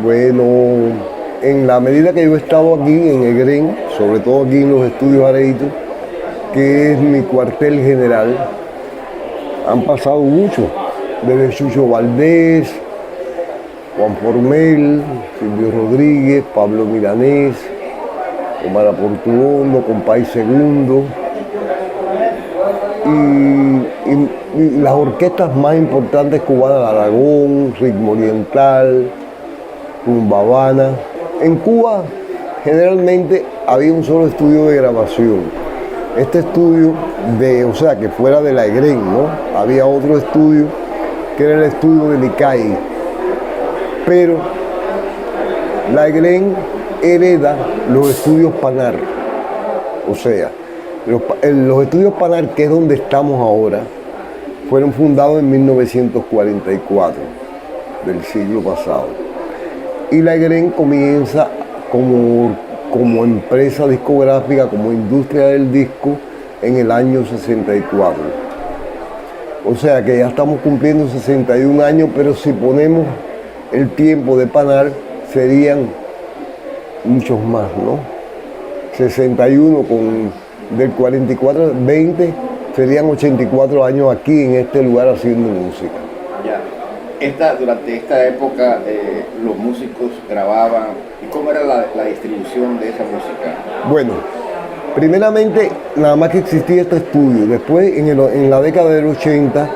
Bueno, en la medida que yo he estado aquí en Egren, sobre todo aquí en los estudios Areito, que es mi cuartel general, han pasado muchos, desde Chucho Valdés, Juan Formel, Silvio Rodríguez, Pablo Milanés, Omar Portuondo, Compay Segundo, y las orquestas más importantes cubanas, Aragón, Ritmo Oriental, Rumba Habana. En Cuba generalmente había un solo estudio de grabación. Este estudio, o sea, que fuera de la Egren, ¿no? Había otro estudio que era el estudio de Licay. Pero la Egren hereda los estudios Panar. O sea, los estudios Panar, que es donde estamos ahora, fueron fundados en 1944 del siglo pasado. Y la Egren comienza como empresa discográfica, como industria del disco, en el año 64. O sea que ya estamos cumpliendo 61 años, pero si ponemos el tiempo de Panar, serían muchos más, ¿no? 61 del 44, 20, serían 84 años aquí en este lugar haciendo música. Ya. Durante esta época los músicos grababan. ¿Y cómo era la distribución de esa música? Bueno, primeramente nada más que existía este estudio. Después en la década del 80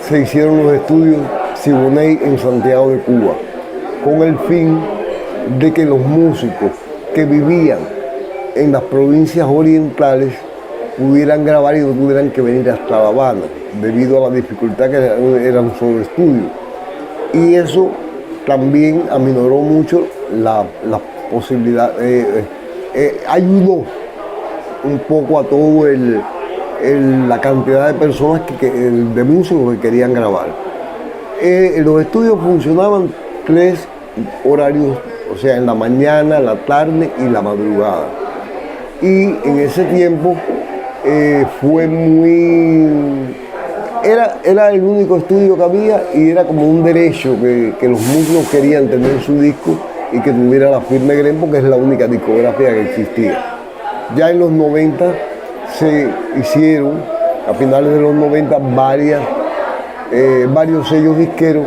se hicieron los estudios Siboney en Santiago de Cuba, con el fin de que los músicos que vivían en las provincias orientales pudieran grabar y no tuvieran que venir hasta La Habana, debido a la dificultad que era un solo estudio. Y eso también aminoró mucho la posibilidad, ayudó un poco a todo la cantidad de personas, de músicos que querían grabar. Los estudios funcionaban 3 horarios, o sea, en la mañana, la tarde y la madrugada. Y en ese tiempo fue era el único estudio que había, y era como un derecho que los músicos querían tener su disco y que tuviera la firma Egren, porque es la única discográfica que existía. Ya en los 90 se hicieron, a finales de los 90, varios sellos disqueros,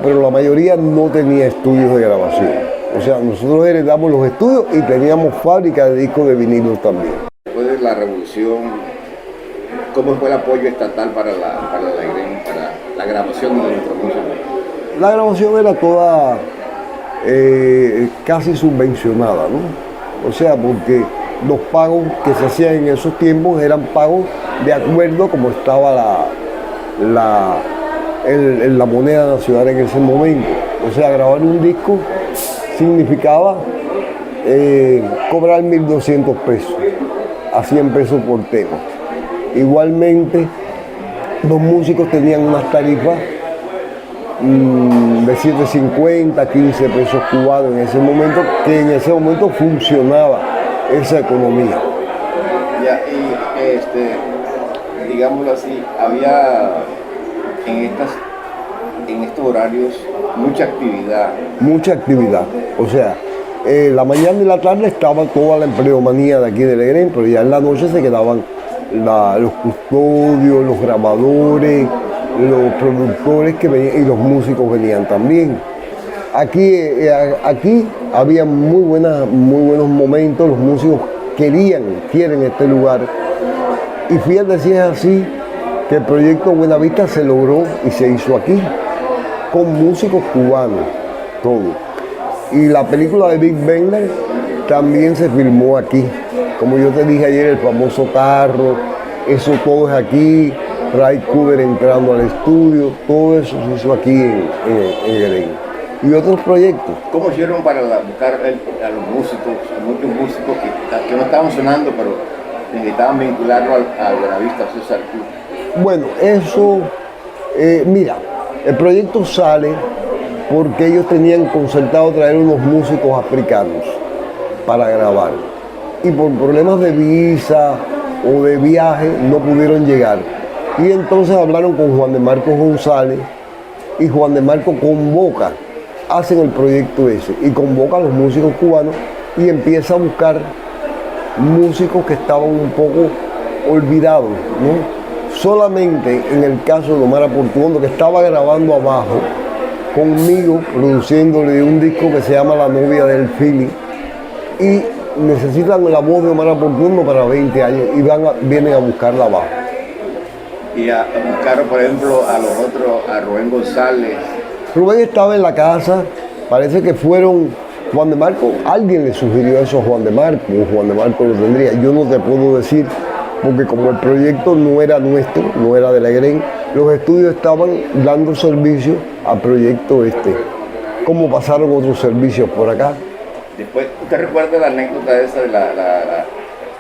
pero la mayoría no tenía estudios de grabación. O sea, nosotros heredamos los estudios y teníamos fábrica de discos de vinilos también. Después de la revolución, ¿cómo fue el apoyo estatal para la Egren, para la grabación de nuestra música? La grabación era toda casi subvencionada, ¿no? O sea, porque los pagos que se hacían en esos tiempos eran pagos de acuerdo como estaba la moneda nacional en ese momento. O sea, grabar un disco significaba cobrar 1.200 pesos, a 100 pesos por tema. Igualmente, los músicos tenían unas tarifas de 7.50, 15 pesos cubanos en ese momento, que en ese momento funcionaba esa economía. Ya, y digámoslo así, había en estos horarios mucha actividad. Mucha actividad. O sea, la mañana y la tarde estaba toda la empleomanía de aquí de Egren, pero ya en la noche se quedaban los custodios, los grabadores, los productores que venían, y los músicos venían también. Aquí había muy buenos momentos, los músicos quieren este lugar. Y fíjate si es así, que el proyecto Buenavista se logró y se hizo aquí, con músicos cubanos, todo. Y la película de Big Bender también se filmó aquí. Como yo te dije ayer, el famoso carro, eso todo es aquí. Ray Cooder entrando al estudio, todo eso se hizo aquí en Egren. Y otros proyectos. ¿Cómo hicieron para buscar a los músicos, a muchos músicos que no estaban sonando, pero necesitaban vincularlo al Buenavista Social Club? Bueno, eso, mira, el proyecto sale porque ellos tenían concertado traer unos músicos africanos para grabar. Y por problemas de visa o de viaje no pudieron llegar. Y entonces hablaron con Juan de Marcos González, y Juan de Marcos convoca hacen el proyecto ese y convoca a los músicos cubanos y empieza a buscar músicos que estaban un poco olvidados, ¿no? Solamente en el caso de Omar Portuondo, que estaba grabando abajo conmigo, produciéndole un disco que se llama La novia del Philly, y necesitan la voz de Omar Portuondo para 20 años y vienen a buscarla abajo. Y a buscar, por ejemplo, a los otros, a Rubén González. Rubén estaba en la casa, parece que fueron Juan de Marco, alguien le sugirió eso a Juan de Marco, o Juan de Marco lo tendría, yo no te puedo decir, porque como el proyecto no era nuestro, no era de la GREN, los estudios estaban dando servicio al proyecto este, como pasaron otros servicios por acá. Después, ¿usted recuerda la anécdota esa de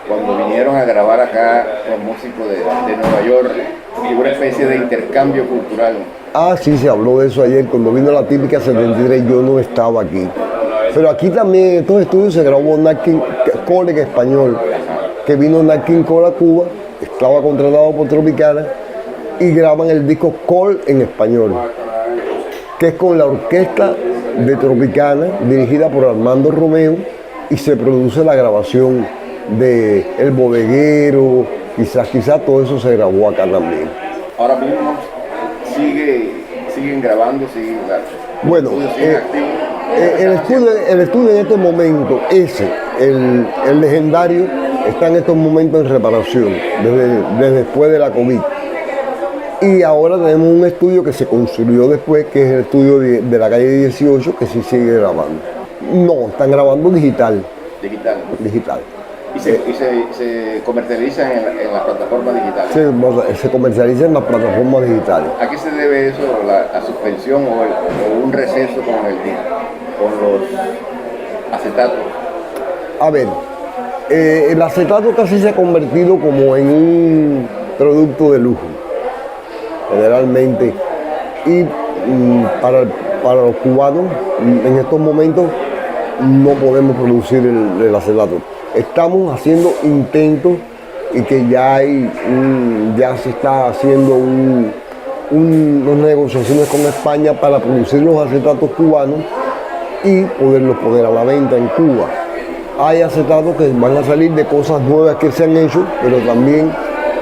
cuando vinieron a grabar acá los músicos de Nueva York y una especie de intercambio cultural? Ah, sí, se habló de eso ayer, cuando vino la típica 73, yo no estaba aquí. Pero aquí también en estos estudios se grabó Nat King Cole en español, que vino Nat King Cole a Cuba, estaba contratado por Tropicana y graban el disco Cole en español, que es con la orquesta de Tropicana, dirigida por Armando Romeo, y se produce la grabación de El Bodeguero, quizás todo eso se grabó acá también. Ahora mismo siguen grabando, bueno, el estudio en este momento, el legendario, está en estos momentos en reparación, desde después de la COVID. Y ahora tenemos un estudio que se construyó después, que es el estudio de la calle 18, que sí sigue grabando. No, están grabando digital. Digital. ¿Y se comercializa en las plataformas digitales? Se comercializa en las plataformas digitales. ¿A qué se debe eso, la suspensión o un receso con los acetatos? A ver, el acetato casi se ha convertido como en un producto de lujo, generalmente. Y para los cubanos, en estos momentos, no podemos producir el acetato. Estamos haciendo intentos y que ya se está haciendo unas negociaciones con España para producir los acetatos cubanos y poderlos poner a la venta en Cuba. Hay acetatos que van a salir de cosas nuevas que se han hecho, pero también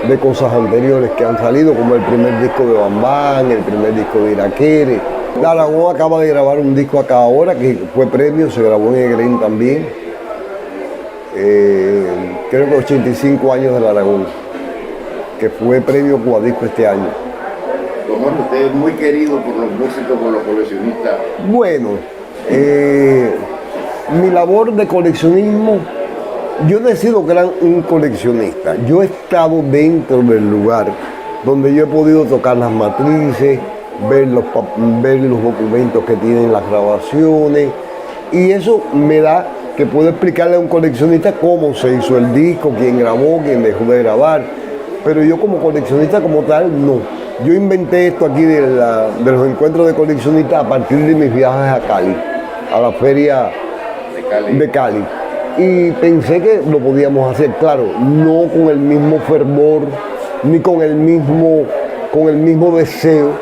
de cosas anteriores que han salido, como el primer disco de Bambán, el primer disco de Iraquere. Aragón acaba de grabar un disco acá ahora, que fue premio, se grabó en Egren también. Creo que 85 años del Aragón, que fue premio Cubadisco este año. Don usted es muy querido por los músicos, por los coleccionistas. Bueno, mi labor de coleccionismo, yo no he sido un coleccionista. Yo he estado dentro del lugar donde yo he podido tocar las matrices, ver los documentos que tienen las grabaciones, y eso me da que puedo explicarle a un coleccionista cómo se hizo el disco, quién grabó, quién dejó de grabar. Pero yo como coleccionista como tal, no. Yo inventé esto aquí de los encuentros de coleccionistas a partir de mis viajes a Cali, a la feria de Cali. Y pensé que lo podíamos hacer, claro, no con el mismo fervor, ni con el mismo deseo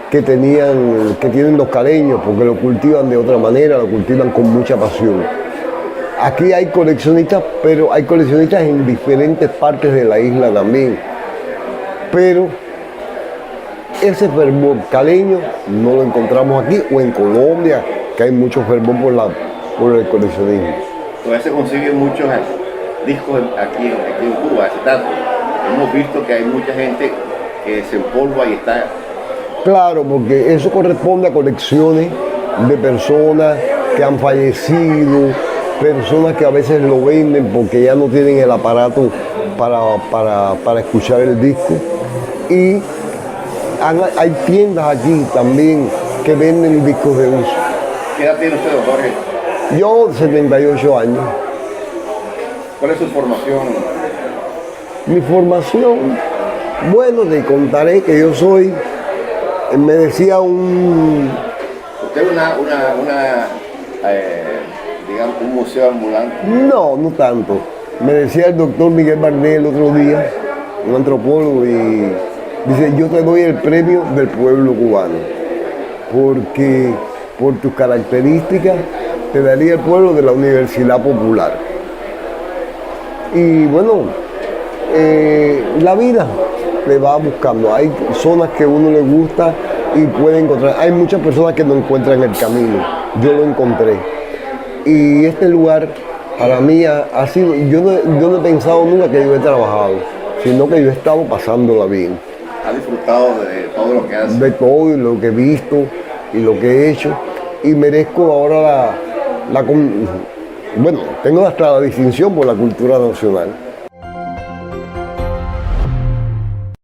que tienen los caleños, porque lo cultivan de otra manera, lo cultivan con mucha pasión. Aquí hay coleccionistas, pero hay coleccionistas en diferentes partes de la isla también. Pero ese fervor caleño no lo encontramos aquí o en Colombia, que hay mucho fervor por el coleccionismo. Todavía se consiguen muchos discos aquí en Cuba, acetatos. Hemos visto que hay mucha gente que se empolva y está... Claro, porque eso corresponde a colecciones de personas que han fallecido, personas que a veces lo venden porque ya no tienen el aparato para escuchar el disco. Y hay tiendas aquí también que venden discos de uso. ¿Qué edad tiene usted, don Jorge? Yo, 78 años. ¿Cuál es su formación? Mi formación, bueno, te contaré que yo soy, me decía Usted es digamos, un museo ambulante. No tanto. Me decía el doctor Miguel Barnet el otro día, un antropólogo, y dice, yo te doy el premio del pueblo cubano, porque por tus características, te daría el pueblo de la Universidad Popular. Y bueno, la vida le va buscando. Hay zonas que a uno le gusta y puede encontrar. Hay muchas personas que no encuentran el camino. Yo lo encontré. Y este lugar para mí ha sido, yo no he pensado nunca que yo he trabajado, sino que yo he estado pasándola bien. ¿Has disfrutado de todo lo que has? De todo y lo que he visto y lo que he hecho. Y merezco ahora bueno, tengo hasta la distinción por la cultura nacional.